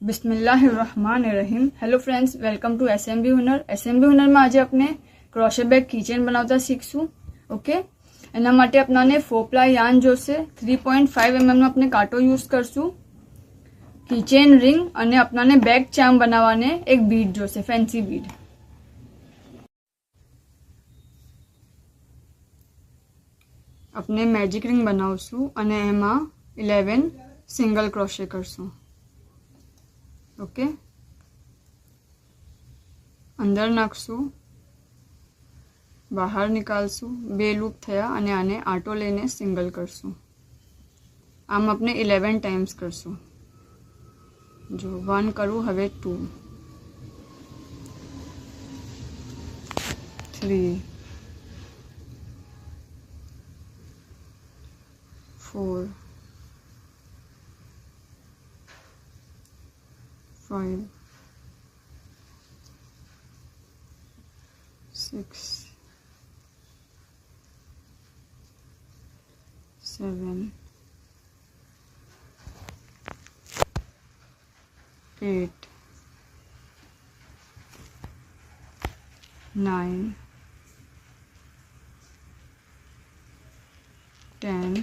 बिस्मिल्लाहिर्रहमानिर्रहीम। Hello friends, welcome to SMB Hunar. SMB Hunar में आज अपने क्रोशे बेग कीचेन बनावता शीखशुं। ओके, एना माटे अपनाने 4 प्लाई यार्न जोशे। 3.5 mm नो अपने कांटो यूज करशुं। कीचेन रिंग अने अपनाने बेग चार्म बनावाने एक बीड जोशे, फैंसी बीड। अपने मैजिक रिंग बनावशुं अने एमां 11 सिंगल क्रोशे करशुं। ओके, अंदर नाखशुं, बहार निकालशुं, 2 लूप थया अने आने आटो लईने सिंगल करशुं। आम अपने 11 टाइम्स करशुं। जो 1 करूं, हवे 2, 3, 4, 5, 6, 7, 8, 9, 10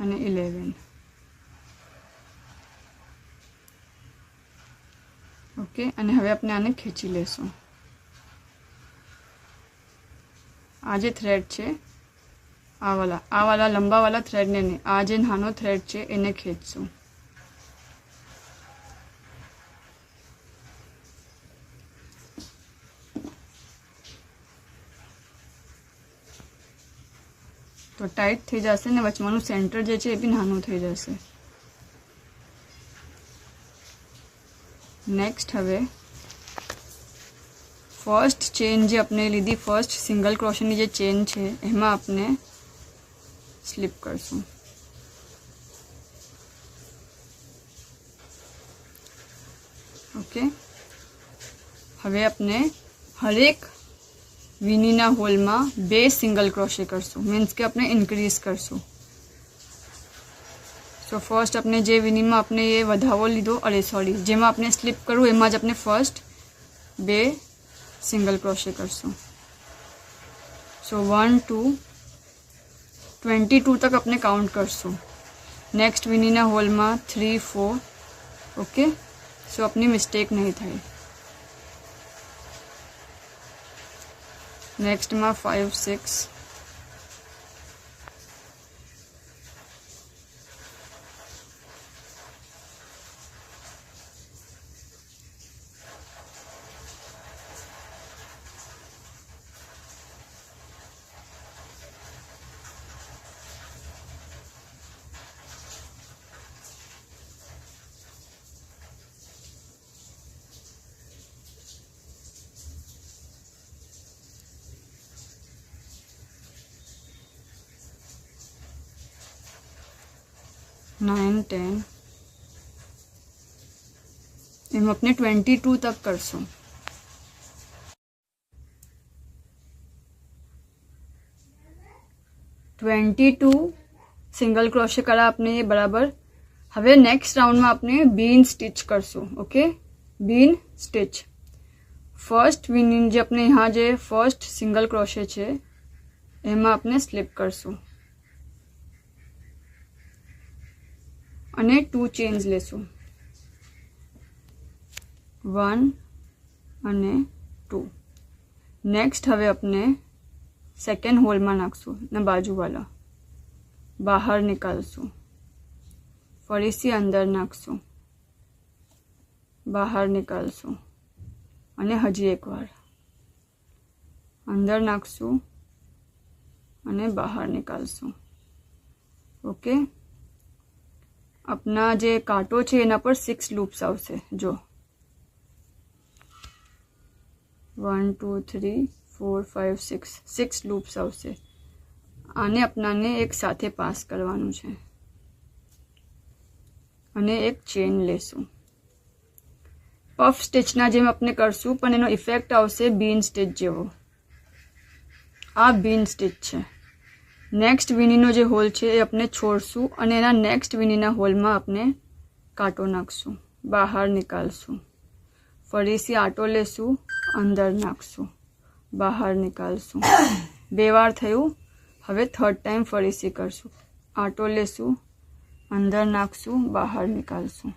અને 11। ओके, અને હવે આપણે આને ખેંચી લેશું। આ જે થ્રેડ છે, આ વાલા લંબા વાલા થ્રેડને નહીં, આ જે નાનો થ્રેડ છે એને ખેંચશું। તો ટાઈટ થઈ જશે ને વચમાંનું સેન્ટર જે છે એ બી નાનું થઈ જશે। नेक्स्ट हवे फर्स्ट चेन जे अपने लीधी, फर्स्ट सिंगल क्रोशेनी जे चेन है एमां अपने स्लीप करशुं। ओके, हवे अपने हरेक वीनीना होल में 2 सिंगल क्रोशे करशुं, मीन्स के अपने इनक्रीज करशुं। तो फर्स्ट अपने जे विनी में अपने ये वधावो लीधो, अरे सॉरी, जेमां अपने स्लीप करूँ एमां ज अपने फर्स्ट 2 सिंगल क्रोशे करशुं। सो 1 2 22 तक अपने काउंट करशुं। नेक्स्ट विनीना होल में 3 4। ओके, सो अपनी मिस्टेक नहीं थाय। नेक्स्ट में 5 6, 9 10। हम अपने 22 तक करशुं। सिंगल क्रोशे करा अपने ये बराबर। हवे नेक्स्ट राउंड में अपने बीन स्टिच करशुं। Okay, bean stitch first winning जे अपने यहाँ जे फर्स्ट सिंगल क्रोशे छे एमां अपने स्लीप करशुं અને 2 ચેન્સ લેશું, 1 અને 2। नेक्स्ट हवे अपने सेकेंड होल में नाखशुं ने बाजू वाला बहार निकालशुं, फरीथी अंदर नाखशुं, बहार निकालशुं અને હજી એકવાર अंदर नाखशुं અને બહાર निकालशुं। ओके, अपना जे कांटो छे एना पर 6 लूप्स आवशे। जो 1 2 3 4 5 6 लूप्स आवशे। आने अपनाने एक साथे पास करवानुं छे अने एक चेन लेशुं। पफ स्टिचना जेम अपने करशुं पण एनो इफेक्ट आवशे बीन स्टिच जेवो। आ बीन स्टिच छे। नेक्स्ट वीनीनो जो होल है अपने छोड़शू और नेक्स्ट वीनीना होल में अपने કાંટો નાખશું, બહાર નીકાળશું, ફરીથી આટો લેશું, અંદર નાખશું, બહાર નીકાળશું. 2 વાર થયું. હવે 3rd ટાઈમ ફરીથી કરશું. આટો લેશું, અંદર નાખશું, બહાર નીકાળશું,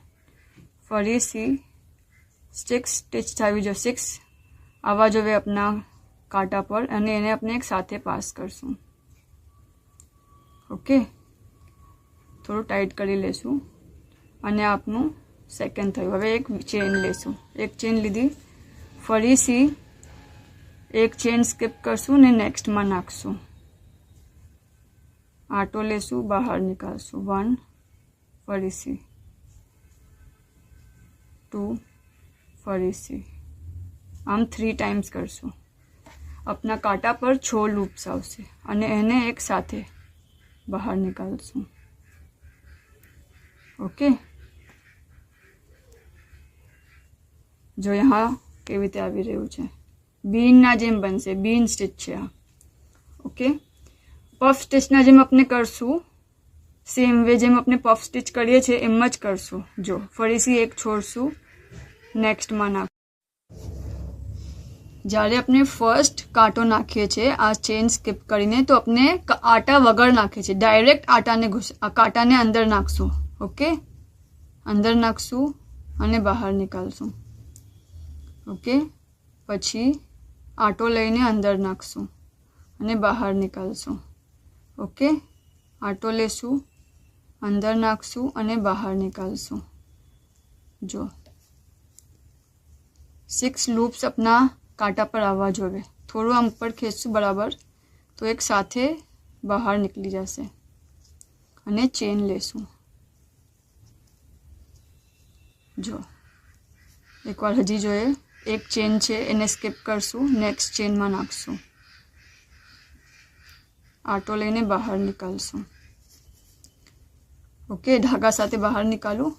ફરીથી 6 સ્ટિચ થવી જોઈએ. 6 આવવા જોઈએ આપણા કાંટા પર અને એને આપણે એક સાથે પાસ કરશું. ઓકે, થોડું ટાઈટ કરી લેશું અને આપનું સેકન્ડ થયું. હવે એક ચેન લેશું. એક ચેન લીધી, ફરીથી એક ચેન સ્કીપ કરશું ને નેક્સ્ટમાં નાખશું. આટો લેશું, બહાર નીકાળશું. 1, ફરીથી 2, ફરીથી. આમ 3 ટાઈમ્સ કરશું. આપના કાંટા પર 6 લૂપ્સ આવશે અને એને એક સાથે બહાર નીકાળશું. ઓકે, જો यहाँ કેવી રીતે આવી રહ્યું છે, બીનના જેમ બનશે. બીન સ્ટિચ છે આ. ઓકે, પફ સ્ટિચના જેમ આપણે કરશું. સેમ વે જેમ આપણે પફ સ્ટિચ કરીએ છીએ એમ જ કરશું. જો ફરીથી એક છોડશું, નેક્સ્ટમાં નાખ. જ્યારે આપણે ફર્સ્ટ કાંટો નાખીએ છીએ આ ચેન સ્કીપ કરીને, તો આપણે આટા વગર નાખીએ છીએ. ડાયરેક્ટ કાંટાને અંદર નાખશું. ઓકે, અંદર નાખશું અને બહાર નીકાળશું. ઓકે, પછી આટો લઈને અંદર નાખશું અને બહાર નીકાળશું. ઓકે, આટો લેશું, અંદર નાખશું અને બહાર નીકાળશું. જો 6 લૂપ્સ આપના કાંટા પર આવવા જોઈએ. થોડું આમ ઉપર ખેંચશું બરાબર, તો એક સાથે બહાર નીકળી જશે. અને ચેન લેશું. જો એકવાર હજી જોઈએ. એક ચેન છે એને સ્કીપ કરશું, નેક્સ્ટ ચેનમાં નાખશું, આટો લઈને બહાર નીકાળશું. ઓકે, ધાગા સાથે બહાર નીકાળું.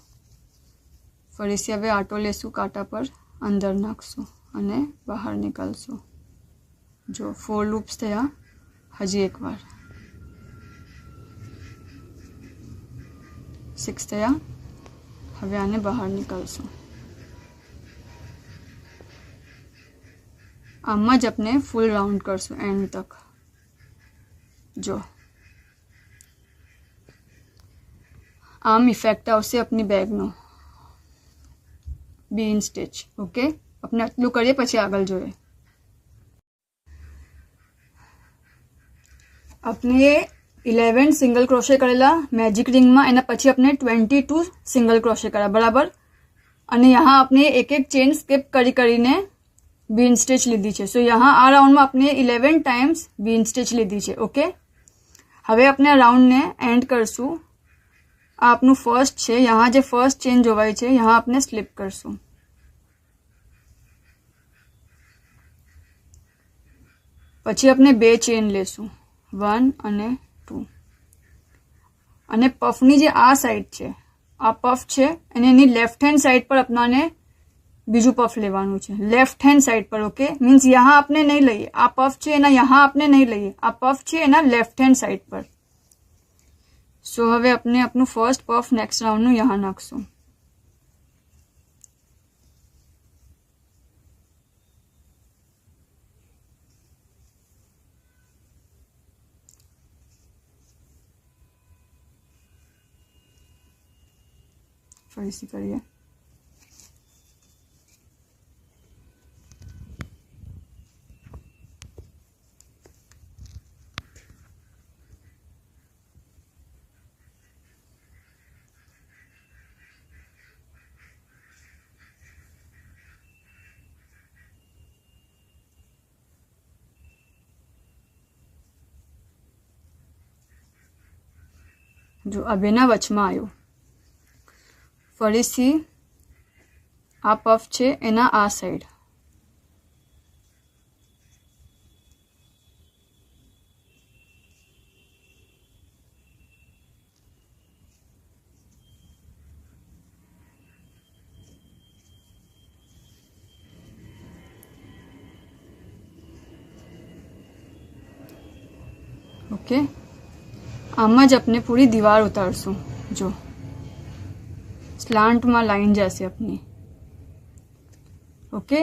ફરીથી હવે આટો લેશું, કાંટા પર અંદર નાખશું અને બહાર નીકાળશું. જો 4 લૂપ્સ થયા. હજી એકવાર 6 થયા. હવે આને બહાર નીકાળશું. આમ જ આપણે ફૂલ રાઉન્ડ કરશું એન્ડ તક. જો આમ ઇફેક્ટ આવશે આપની બેગનો બીન સ્ટિચ. ઓકે, આપણે આટલું કરીએ પછી આગળ જોઈએ. આપણે 11 સિંગલ ક્રોશે કરેલા મેજિક રિંગમાં, એના પછી આપણે 22 સિંગલ ક્રોશે કર્યા બરાબર. અને यहाँ આપણે એક એક ચેન સ્કીપ કરીને बीन स्टिच लीधी है. सो यहाँ आ राउंड में आपने 11 टाइम्स बीन स्टिच लीधी है. ओके, हवे अपने राउंड ने एंड करशू. आपनु फर्स्ट है, यहाँ जो फर्स्ट चेन जोवाय है यहाँ आपने स्लीप करशू. पछी आपने 2 चेन लेशू, 1 અને 2. અને પફની જે આ સાઈડ છે, આ પફ છે અને એની લેફ્ટ હેન્ડ સાઈડ પર આપણાને बीजू पफ लेवानुं छे. लेफ्ट हैंड साइड पर. ओके, मीन्स यहाँ आपने नहीं लईए. आ पफ छे एना यहाँ आपने नहीं लईए. आ पफ छे एना लेफ्ट हैंड साइड पर. सो हवे अपने अपनु फर्स्ट पफ नेक्स्ट राउंड नु यहाँ नाखशुं. फरीथी करीए. जो आ बेना वचमां आव्यो. फरीथी आ पफ छे एना आ साइड. ओके, आम ज अपने पूरी दीवार उतारशू. जो સ્લાન્ટમાં લાઈન જશે આપની. ઓકે,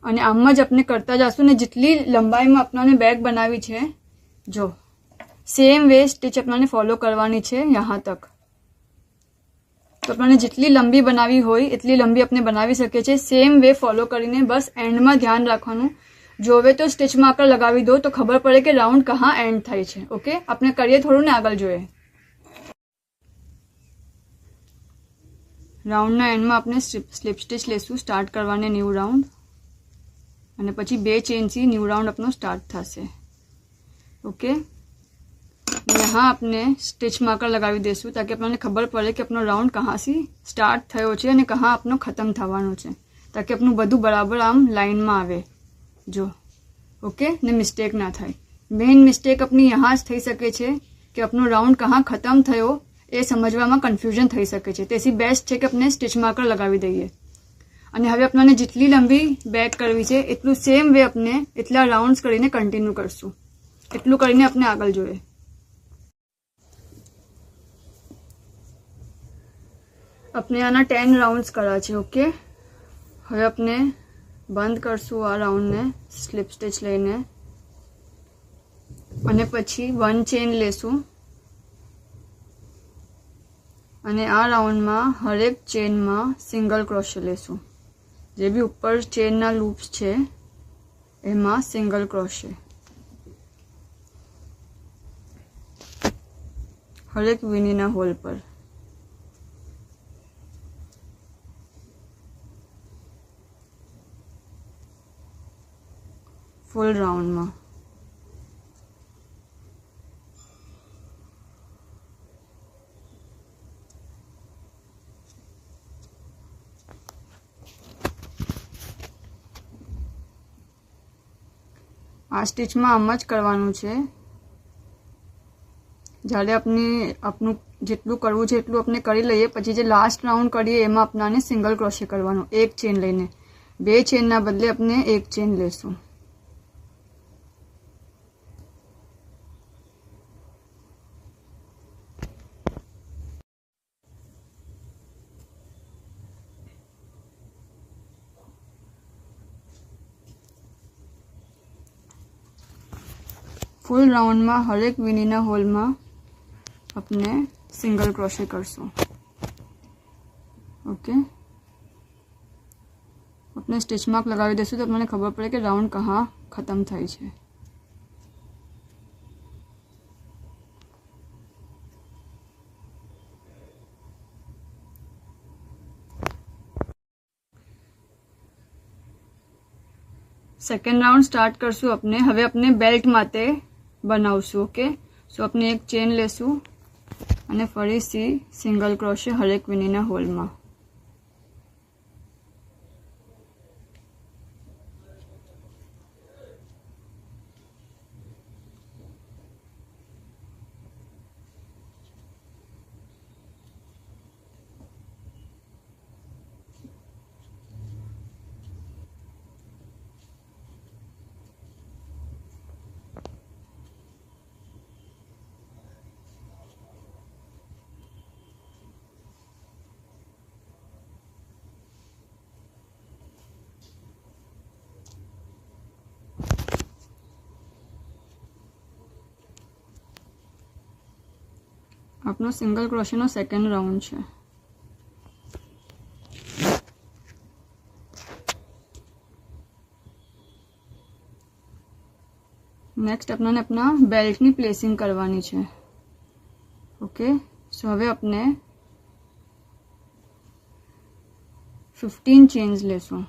અને આમ જ આપણે કરતા જશું ને જેટલી લંબાઈમાં આપણાને બેગ બનાવી છે, જો સેમ વે સ્ટીચ આપણાને ફોલો કરવાની છે યહાં તક. તો આપણને જેટલી લંબી બનાવી હોય એટલી લંબી આપણે બનાવી શકીએ છીએ. સેમ વે ફોલો કરીને બસ એન્ડમાં ધ્યાન રાખવાનું. જોવે તો સ્ટીચ માર્કર લગાવી દો તો ખબર પડે કે રાઉન્ડ કहाँ એન્ડ થાય છે. ઓકે, આપણે કરીએ થોડું ને આગળ જોઈએ. રાઉન્ડના એન્ડમાં આપણે સ્લીપ સ્ટીચ લેશું સ્ટાર્ટ કરવાને ન્યૂ રાઉન્ડ, અને પછી 2 ચેનથી ન્યૂ રાઉન્ડ આપણો સ્ટાર્ટ થશે. ઓકે, यहाँ आपने स्टिच मार्कर लगावी देसु ताकि आपने खबर पड़े कि अपनो राउंड कहाँ से स्टार्ट थयो छे અને कहाँ आपनो खत्म थवानो छे, ताकि आपनु બધું बराबर आम लाइन में आवे जो. ओके, ने मिस्टेक ना थाय. मेन मिस्टेक अपनी यहाँ ज थई सके छे कि अपनो राउंड कहाँ खत्म थयो ए समझवामां कन्फ्यूजन थई सके छे. तेथी बेस्ट छे कि अपने स्टिच मार्कर लगावी दઈએ. અને હવે આપણને જેટલી લંબી બેક કરવી છે એટલું સેમ વે આપણે એટલા રાઉન્ડ્સ કરીને કન્ટિન્યુ કરશું. એટલું કરીને આપણે આગળ જોઈએ. अपने आना 10 राउंड्स करा छे. ओके, હવે આપણે બંધ કરશું આ રાઉન્ડને સ્લીપ સ્ટિચ લઈને, અને પછી 1 ચેન લેશું, અને આ રાઉન્ડમાં હરેક ચેનમાં સિંગલ ક્રોશે લેશું. જે બી ઉપર ચેનના લૂપ્સ છે એમાં સિંગલ ક્રોશે હરેક વીનીના હોલ પર. ફૂલ રાઉન્ડમાં. આ સ્ટીચમાં આમ જ કરવાનું છે. જ્યારે આપણું જેટલું કરવું છે એટલું આપણે કરી લઈએ, પછી જે લાસ્ટ રાઉન્ડ કરીએ એમાં આપણાને સિંગલ ક્રોશે કરવાનું 1 ચેન લઈને. 2 ચેનના બદલે આપણે 1 ચેન લેશું. फुल राउंड में हर एक वीनीना होल में अपने सिंगल क्रोशे करशू. ओके, अपने स्टिच मार्क लगावी देशू तो अपने खबर पड़े कि राउंड कहाँ खत्म थाय छे. सेकेंड राउंड स्टार्ट करशू अपने. हवे अपने बेल्ट माटे बनावशू. ओके, सो अपने 1 चेन लेशू અને ફરીથી સિંગલ ક્રોશે હરેક વીનીના હોલમાં. આપનો સિંગલ ક્રોશેનો સેકન્ડ રાઉન્ડ છે. નેક્સ્ટ આપણને આપણા બેલ્ટની પ્લેસિંગ કરવાની છે. ઓકે, સો હવે આપણે 15 ચેન્સ લેશું.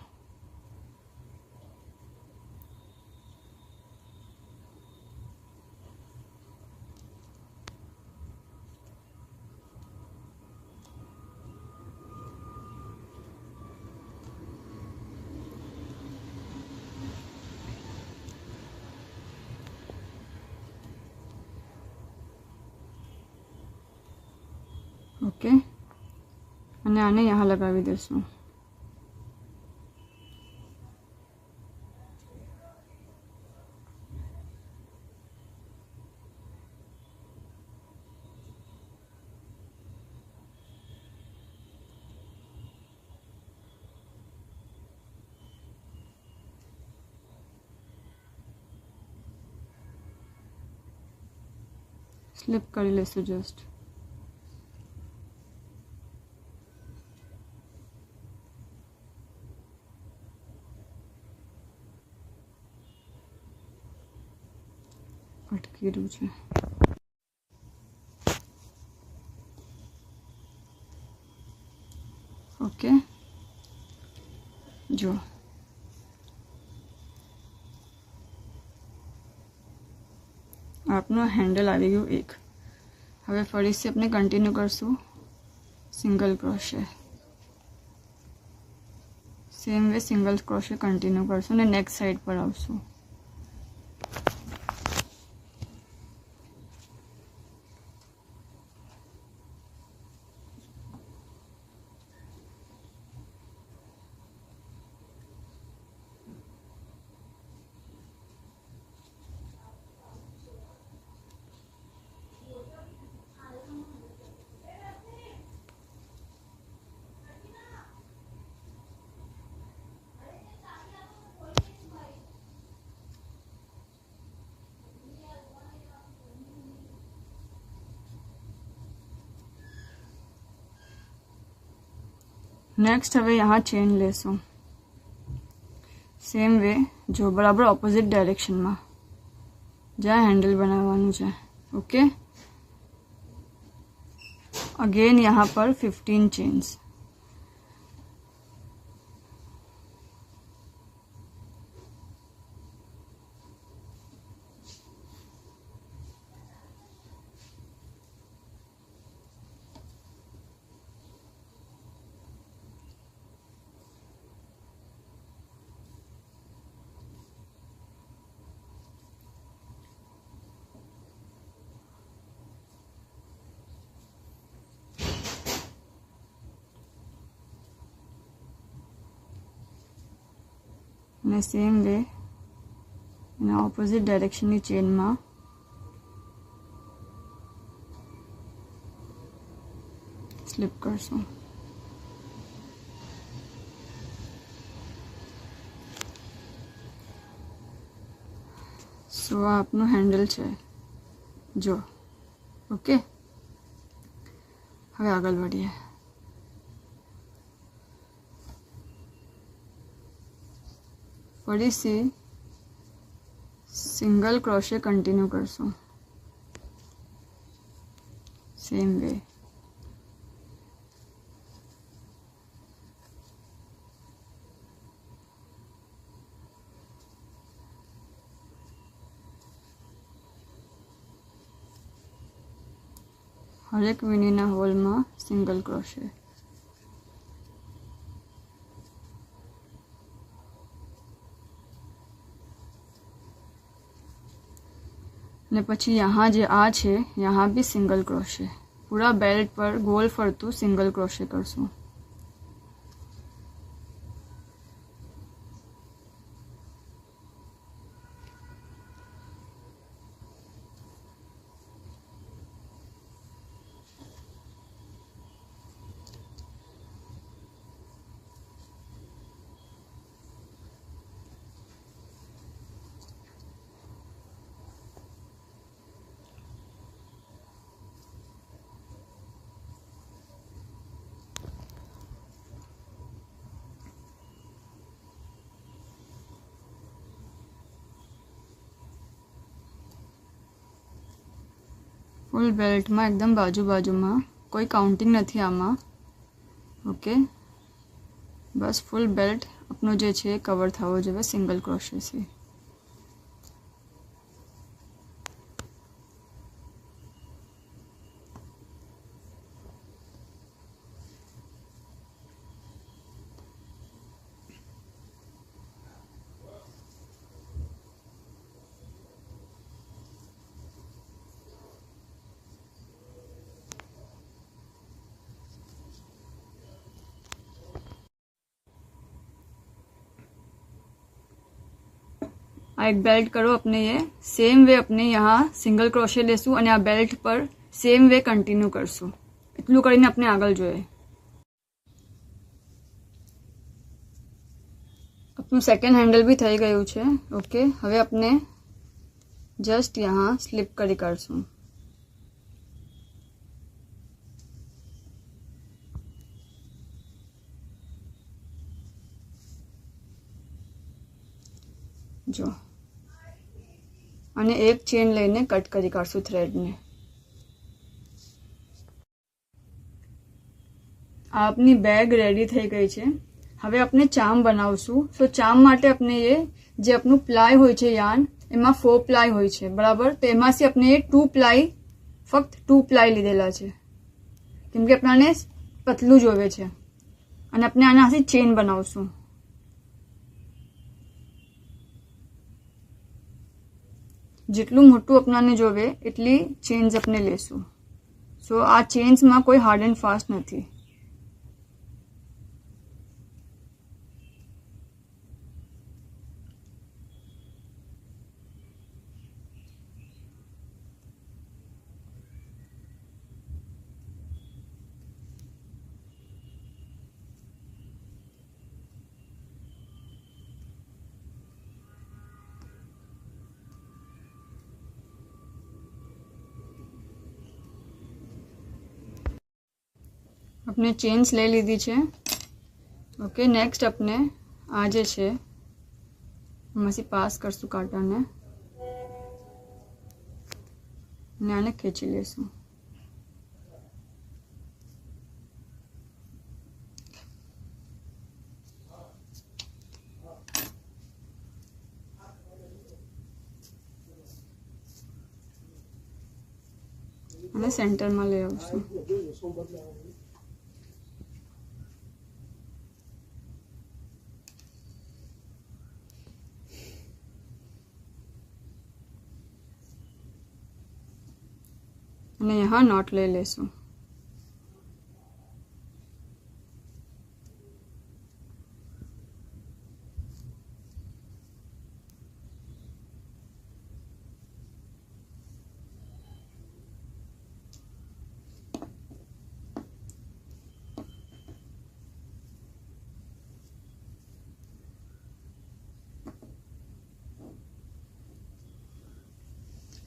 ओके, અને આને यहाँ लगावी देशू. સ્લીપ કરી લેશું જસ્ટ. અટકી રહ્યું છે. ઓકે, જો આપનું હેન્ડલ આવી ગયું એક. હવે ફરીથી આપણે કન્ટિન્યુ કરશું single crochet. Same way single crochet continue કરશું અને નેક્સ્ટ સાઈડ પર આવશું. नेक्स्ट હવે यहाँ चेन लेसो सेम वे जो बराबर ऑपोजिट डायरेक्शन में जहाँ हैंडल बनावानुं छे. ओके, अगेन यहाँ पर 15 चेन्स. અને સેમ વે એના ઓપોઝિટ ડાયરેક્શનની ચેનમાં સ્લીપ કરશું. સો આ આપનું હેન્ડલ છે જો. ઓકે, હવે આગળ વધીએ. ફરીથી સિંગલ ક્રોશે કન્ટિન્યુ કરશું સેમ વે. હરેક વીણીના હોલમાં સિંગલ ક્રોશે. ने पछी यहाँ जे आ छे यहाँ भी सिंगल क्रोशे. पूरा बेल्ट पर गोल फरतू सिंगल क्रोशे करशुं. फूल बेल्ट में एकदम बाजू बाजू में कोई काउंटिंग नहीं आमा. ओके, बस फूल बेल्ट अपनो जे छे कवर थवो जोईए सिंगल क्रोशे से. आ एक बेल्ट करो अपने ये सेम वे अपने यहाँ सिंगल क्रोशे लेशू और आ बेल्ट पर सेम वे कंटिन्यू करशू. एटलू करीने अपने आगळ जोईए. अपनु सेकंड हेन्डल भी थई गयुं छे. ओके, हवे अपने जस्ट यहाँ स्लीप करी करशू. જો અને એક ચેન લઈને કટ કરી કાઢશું થ્રેડને. આપની બેગ રેડી થઈ ગઈ છે. હવે આપણે ચામ બનાવશું. તો ચામ માટે આપણે જે આપણું પ્લાય હોય છે યાન, એમાં 4 પ્લાય હોય છે, બરાબર. તો એમાંથી આપણે 2 પ્લાય, ફક્ત 2 પ્લાય લીધેલા છે, કેમ કે આપણને પતલું જોવે છે. અને આપણે આનાથી ચેન બનાવશું. જેટલું મોટું આપણને જોવે એટલી ચેન્સ આપણે લેશું. સો આ ચેન્સમાં કોઈ હાર્ડ એન્ડ ફાસ્ટ નથી. આપણે ચેન્સ લઈ લીધી છે. ઓકે, નેક્સ્ટ આપણે આ જે છે એમાંથી પાસ કરશું કાંટાને અને આને ખેંચી લેશું. અને સેન્ટરમાં લઈ આવશું. અને यहाँ नॉट ले लेશું.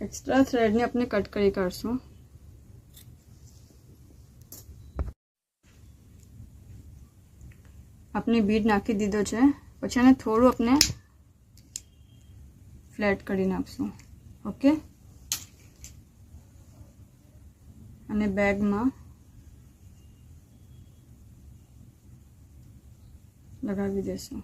एक्स्ट्रा थ्रेड ने अपने कट કરી કાઢશું. આપણે બીડ નાખી દીધો છે. પછી આને થોડું આપણે ફ્લેટ કરી નાખશું. ઓકે, અને બેગમાં લગાવી દેશું.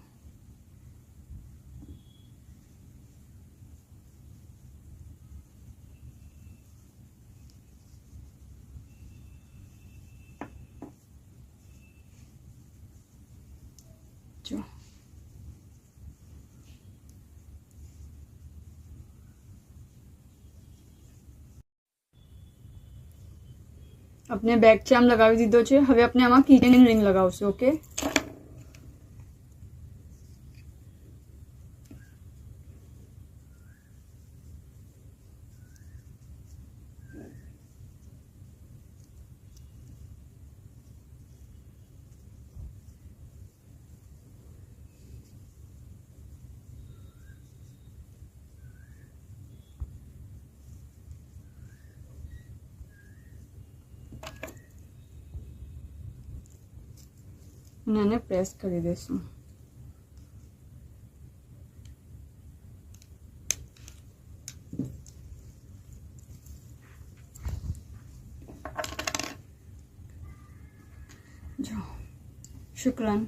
જો આપણે બેક ચામ લગાવી દીધો છે. હવે આપણે આમાં કીચેન રિંગ લગાવશું. ઓકે, અને આને પ્રેસ કરી દેશું. જો શુક્રાન.